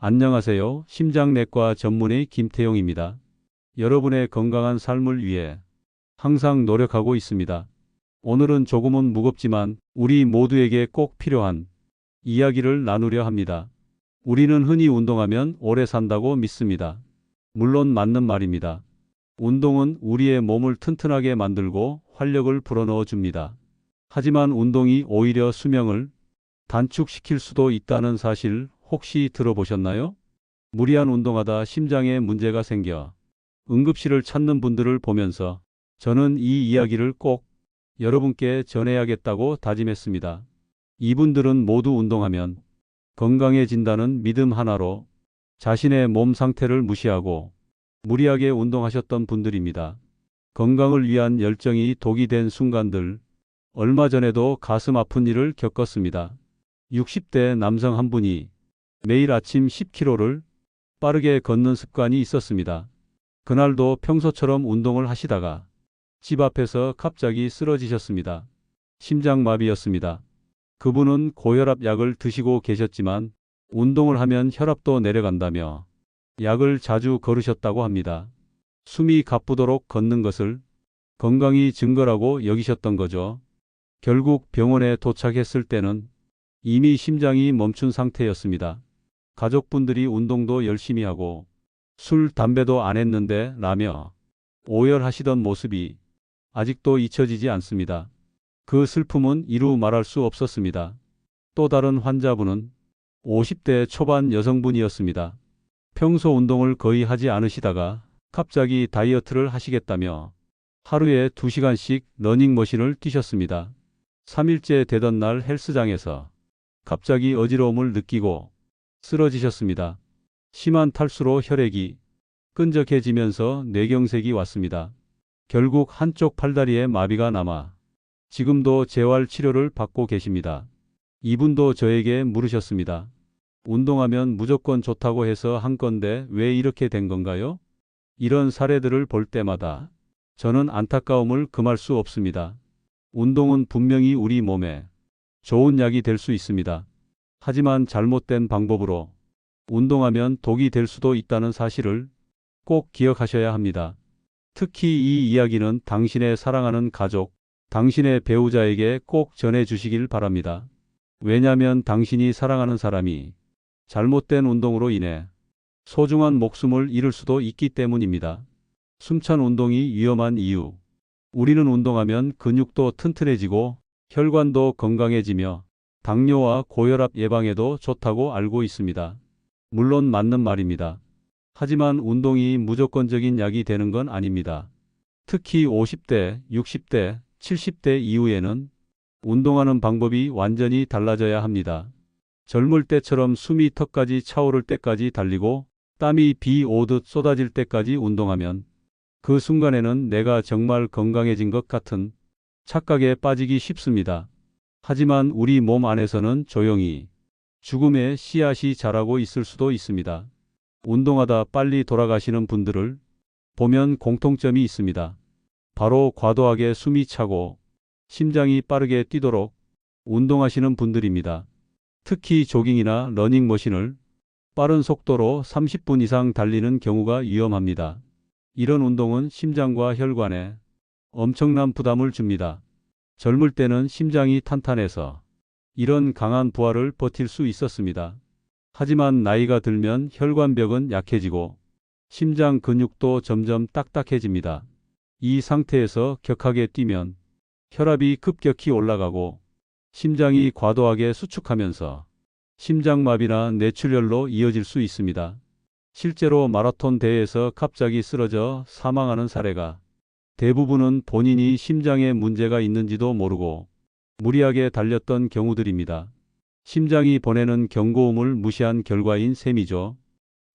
안녕하세요. 심장내과 전문의 김태용입니다. 여러분의 건강한 삶을 위해 항상 노력하고 있습니다. 오늘은 조금은 무겁지만 우리 모두에게 꼭 필요한 이야기를 나누려 합니다. 우리는 흔히 운동하면 오래 산다고 믿습니다. 물론 맞는 말입니다. 운동은 우리의 몸을 튼튼하게 만들고 활력을 불어넣어 줍니다. 하지만 운동이 오히려 수명을 단축시킬 수도 있다는 사실 혹시 들어보셨나요? 무리한 운동하다 심장에 문제가 생겨 응급실을 찾는 분들을 보면서 저는 이 이야기를 꼭 여러분께 전해야겠다고 다짐했습니다. 이분들은 모두 운동하면 건강해진다는 믿음 하나로 자신의 몸 상태를 무시하고 무리하게 운동하셨던 분들입니다. 건강을 위한 열정이 독이 된 순간들, 얼마 전에도 가슴 아픈 일을 겪었습니다. 60대 남성 한 분이 매일 아침 10km를 빠르게 걷는 습관이 있었습니다. 그날도 평소처럼 운동을 하시다가 집 앞에서 갑자기 쓰러지셨습니다. 심장마비였습니다. 그분은 고혈압 약을 드시고 계셨지만 운동을 하면 혈압도 내려간다며 약을 자주 거르셨다고 합니다. 숨이 가쁘도록 걷는 것을 건강이 증거라고 여기셨던 거죠. 결국 병원에 도착했을 때는 이미 심장이 멈춘 상태였습니다. 가족분들이 운동도 열심히 하고 술, 담배도 안 했는데 라며 오열하시던 모습이 아직도 잊혀지지 않습니다. 그 슬픔은 이루 말할 수 없었습니다. 또 다른 환자분은 50대 초반 여성분이었습니다. 평소 운동을 거의 하지 않으시다가 갑자기 다이어트를 하시겠다며 하루에 2시간씩 러닝머신을 뛰셨습니다. 3일째 되던 날 헬스장에서 갑자기 어지러움을 느끼고 쓰러지셨습니다. 심한 탈수로 혈액이 끈적해지면서 뇌경색이 왔습니다. 결국 한쪽 팔다리에 마비가 남아 지금도 재활 치료를 받고 계십니다. 이분도 저에게 물으셨습니다. 운동하면 무조건 좋다고 해서 한 건데 왜 이렇게 된 건가요? 이런 사례들을 볼 때마다 저는 안타까움을 금할 수 없습니다. 운동은 분명히 우리 몸에 좋은 약이 될 수 있습니다. 하지만 잘못된 방법으로 운동하면 독이 될 수도 있다는 사실을 꼭 기억하셔야 합니다. 특히 이 이야기는 당신의 사랑하는 가족, 당신의 배우자에게 꼭 전해주시길 바랍니다. 왜냐하면 당신이 사랑하는 사람이 잘못된 운동으로 인해 소중한 목숨을 잃을 수도 있기 때문입니다. 숨찬 운동이 위험한 이유. 우리는 운동하면 근육도 튼튼해지고 혈관도 건강해지며 당뇨와 고혈압 예방에도 좋다고 알고 있습니다. 물론 맞는 말입니다. 하지만 운동이 무조건적인 약이 되는 건 아닙니다. 특히 50대, 60대, 70대 이후에는 운동하는 방법이 완전히 달라져야 합니다. 젊을 때처럼 숨이 턱까지 차오를 때까지 달리고 땀이 비 오듯 쏟아질 때까지 운동하면 그 순간에는 내가 정말 건강해진 것 같은 착각에 빠지기 쉽습니다. 하지만 우리 몸 안에서는 조용히 죽음의 씨앗이 자라고 있을 수도 있습니다. 운동하다 빨리 돌아가시는 분들을 보면 공통점이 있습니다. 바로 과도하게 숨이 차고 심장이 빠르게 뛰도록 운동하시는 분들입니다. 특히 조깅이나 러닝머신을 빠른 속도로 30분 이상 달리는 경우가 위험합니다. 이런 운동은 심장과 혈관에 엄청난 부담을 줍니다. 젊을 때는 심장이 탄탄해서 이런 강한 부하를 버틸 수 있었습니다. 하지만 나이가 들면 혈관벽은 약해지고 심장 근육도 점점 딱딱해집니다. 이 상태에서 격하게 뛰면 혈압이 급격히 올라가고 심장이 과도하게 수축하면서 심장마비나 뇌출혈로 이어질 수 있습니다. 실제로 마라톤 대회에서 갑자기 쓰러져 사망하는 사례가 대부분은 본인이 심장에 문제가 있는지도 모르고 무리하게 달렸던 경우들입니다. 심장이 보내는 경고음을 무시한 결과인 셈이죠.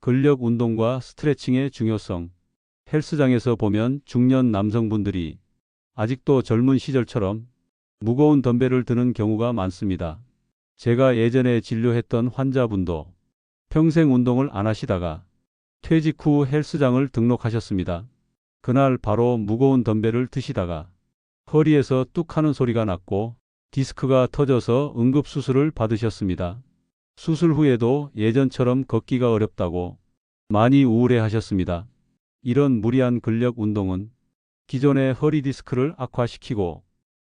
근력 운동과 스트레칭의 중요성. 헬스장에서 보면 중년 남성분들이 아직도 젊은 시절처럼 무거운 덤벨을 드는 경우가 많습니다. 제가 예전에 진료했던 환자분도 평생 운동을 안 하시다가 퇴직 후 헬스장을 등록하셨습니다. 그날 바로 무거운 덤벨을 드시다가 허리에서 뚝 하는 소리가 났고 디스크가 터져서 응급수술을 받으셨습니다. 수술 후에도 예전처럼 걷기가 어렵다고 많이 우울해 하셨습니다. 이런 무리한 근력 운동은 기존의 허리 디스크를 악화시키고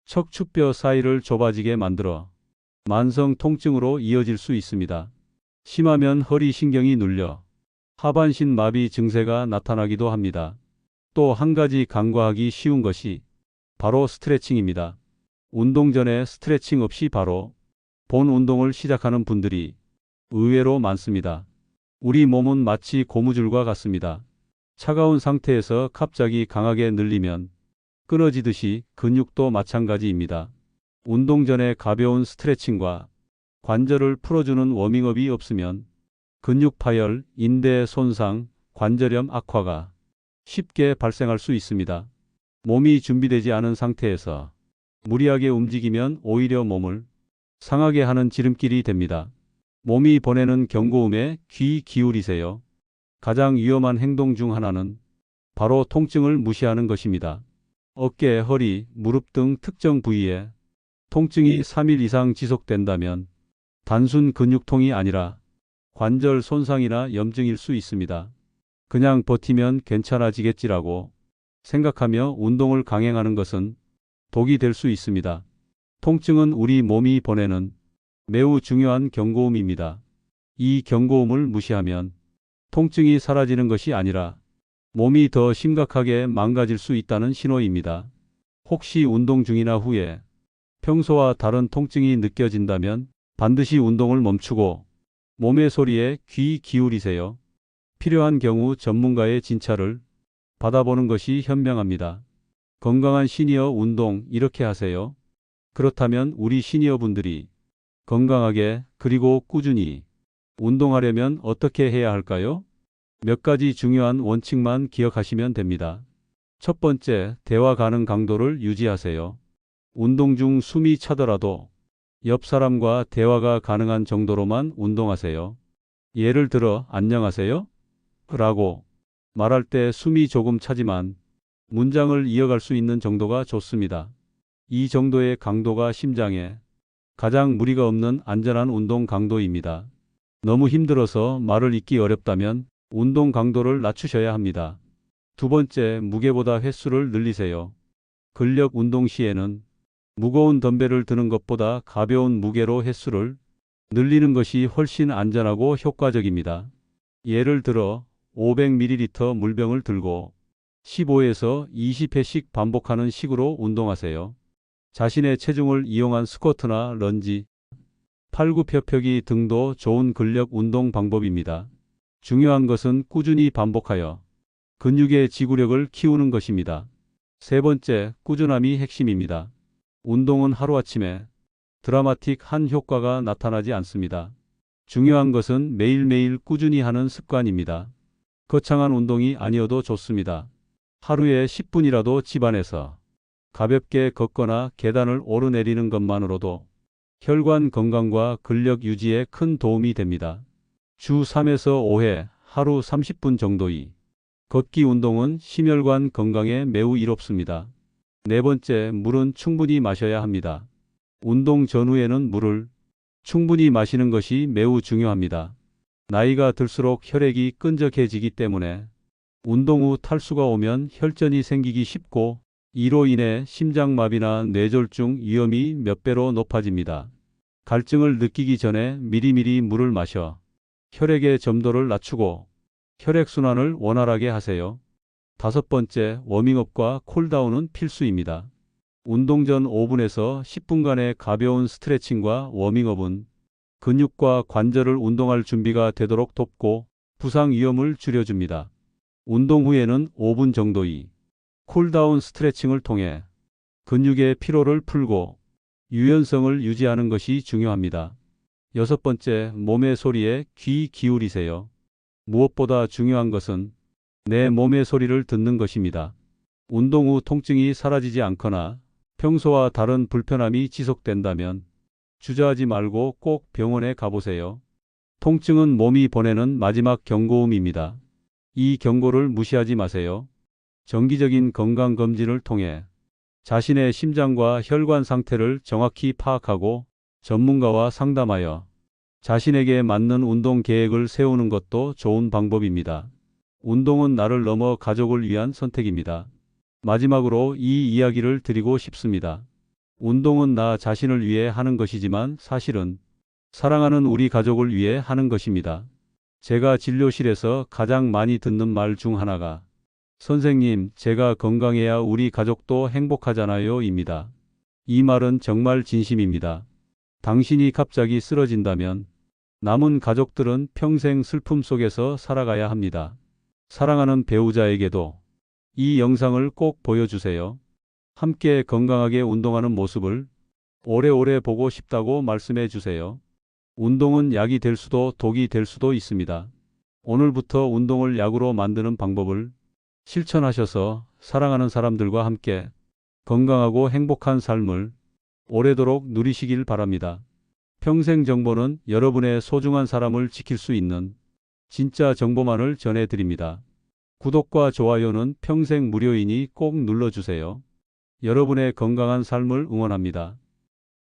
척추뼈 사이를 좁아지게 만들어 만성 통증으로 이어질 수 있습니다. 심하면 허리 신경이 눌려 하반신 마비 증세가 나타나기도 합니다. 또 한 가지 간과하기 쉬운 것이 바로 스트레칭입니다. 운동 전에 스트레칭 없이 바로 본 운동을 시작하는 분들이 의외로 많습니다. 우리 몸은 마치 고무줄과 같습니다. 차가운 상태에서 갑자기 강하게 늘리면 끊어지듯이 근육도 마찬가지입니다. 운동 전에 가벼운 스트레칭과 관절을 풀어주는 워밍업이 없으면 근육 파열, 인대 손상, 관절염 악화가 쉽게 발생할 수 있습니다. 몸이 준비되지 않은 상태에서 무리하게 움직이면 오히려 몸을 상하게 하는 지름길이 됩니다. 몸이 보내는 경고음에 귀 기울이세요. 가장 위험한 행동 중 하나는 바로 통증을 무시하는 것입니다. 어깨, 허리, 무릎 등 특정 부위에 통증이 3일 이상 지속된다면 단순 근육통이 아니라 관절 손상이나 염증일 수 있습니다. 그냥 버티면 괜찮아지겠지라고 생각하며 운동을 강행하는 것은 독이 될 수 있습니다. 통증은 우리 몸이 보내는 매우 중요한 경고음입니다. 이 경고음을 무시하면 통증이 사라지는 것이 아니라 몸이 더 심각하게 망가질 수 있다는 신호입니다. 혹시 운동 중이나 후에 평소와 다른 통증이 느껴진다면 반드시 운동을 멈추고 몸의 소리에 귀 기울이세요. 필요한 경우 전문가의 진찰을 받아보는 것이 현명합니다. 건강한 시니어 운동 이렇게 하세요. 그렇다면 우리 시니어분들이 건강하게 그리고 꾸준히 운동하려면 어떻게 해야 할까요? 몇 가지 중요한 원칙만 기억하시면 됩니다. 첫 번째, 대화 가능 강도를 유지하세요. 운동 중 숨이 차더라도 옆 사람과 대화가 가능한 정도로만 운동하세요. 예를 들어 안녕하세요? 라고 말할 때 숨이 조금 차지만 문장을 이어갈 수 있는 정도가 좋습니다. 이 정도의 강도가 심장에 가장 무리가 없는 안전한 운동 강도입니다. 너무 힘들어서 말을 잇기 어렵다면 운동 강도를 낮추셔야 합니다. 두 번째, 무게보다 횟수를 늘리세요. 근력 운동 시에는 무거운 덤벨을 드는 것보다 가벼운 무게로 횟수를 늘리는 것이 훨씬 안전하고 효과적입니다. 예를 들어 500ml 물병을 들고 15에서 20회씩 반복하는 식으로 운동하세요. 자신의 체중을 이용한 스쿼트나 런지, 팔굽혀펴기 등도 좋은 근력 운동 방법입니다. 중요한 것은 꾸준히 반복하여 근육의 지구력을 키우는 것입니다. 세 번째, 꾸준함이 핵심입니다. 운동은 하루아침에 드라마틱한 효과가 나타나지 않습니다. 중요한 것은 매일매일 꾸준히 하는 습관입니다. 거창한 운동이 아니어도 좋습니다. 하루에 10분이라도 집안에서 가볍게 걷거나 계단을 오르내리는 것만으로도 혈관 건강과 근력 유지에 큰 도움이 됩니다. 주 3에서 5회 하루 30분 정도의 걷기 운동은 심혈관 건강에 매우 이롭습니다. 네 번째, 물은 충분히 마셔야 합니다. 운동 전후에는 물을 충분히 마시는 것이 매우 중요합니다. 나이가 들수록 혈액이 끈적해지기 때문에 운동 후 탈수가 오면 혈전이 생기기 쉽고 이로 인해 심장마비나 뇌졸중 위험이 몇 배로 높아집니다. 갈증을 느끼기 전에 미리미리 물을 마셔 혈액의 점도를 낮추고 혈액순환을 원활하게 하세요. 다섯 번째, 워밍업과 콜다운은 필수입니다. 운동 전 5분에서 10분간의 가벼운 스트레칭과 워밍업은 근육과 관절을 운동할 준비가 되도록 돕고 부상 위험을 줄여줍니다. 운동 후에는 5분 정도의 쿨다운 스트레칭을 통해 근육의 피로를 풀고 유연성을 유지하는 것이 중요합니다. 여섯 번째, 몸의 소리에 귀 기울이세요. 무엇보다 중요한 것은 내 몸의 소리를 듣는 것입니다. 운동 후 통증이 사라지지 않거나 평소와 다른 불편함이 지속된다면 주저하지 말고 꼭 병원에 가보세요. 통증은 몸이 보내는 마지막 경고음입니다. 이 경고를 무시하지 마세요. 정기적인 건강검진을 통해 자신의 심장과 혈관 상태를 정확히 파악하고 전문가와 상담하여 자신에게 맞는 운동 계획을 세우는 것도 좋은 방법입니다. 운동은 나를 넘어 가족을 위한 선택입니다. 마지막으로 이 이야기를 드리고 싶습니다. 운동은 나 자신을 위해 하는 것이지만 사실은 사랑하는 우리 가족을 위해 하는 것입니다. 제가 진료실에서 가장 많이 듣는 말 중 하나가 선생님, 제가 건강해야 우리 가족도 행복하잖아요 입니다. 이 말은 정말 진심입니다. 당신이 갑자기 쓰러진다면 남은 가족들은 평생 슬픔 속에서 살아가야 합니다. 사랑하는 배우자에게도 이 영상을 꼭 보여주세요. 함께 건강하게 운동하는 모습을 오래오래 보고 싶다고 말씀해 주세요. 운동은 약이 될 수도 독이 될 수도 있습니다. 오늘부터 운동을 약으로 만드는 방법을 실천하셔서 사랑하는 사람들과 함께 건강하고 행복한 삶을 오래도록 누리시길 바랍니다. 평생 정보는 여러분의 소중한 사람을 지킬 수 있는 진짜 정보만을 전해드립니다. 구독과 좋아요는 평생 무료이니 꼭 눌러주세요. 여러분의 건강한 삶을 응원합니다.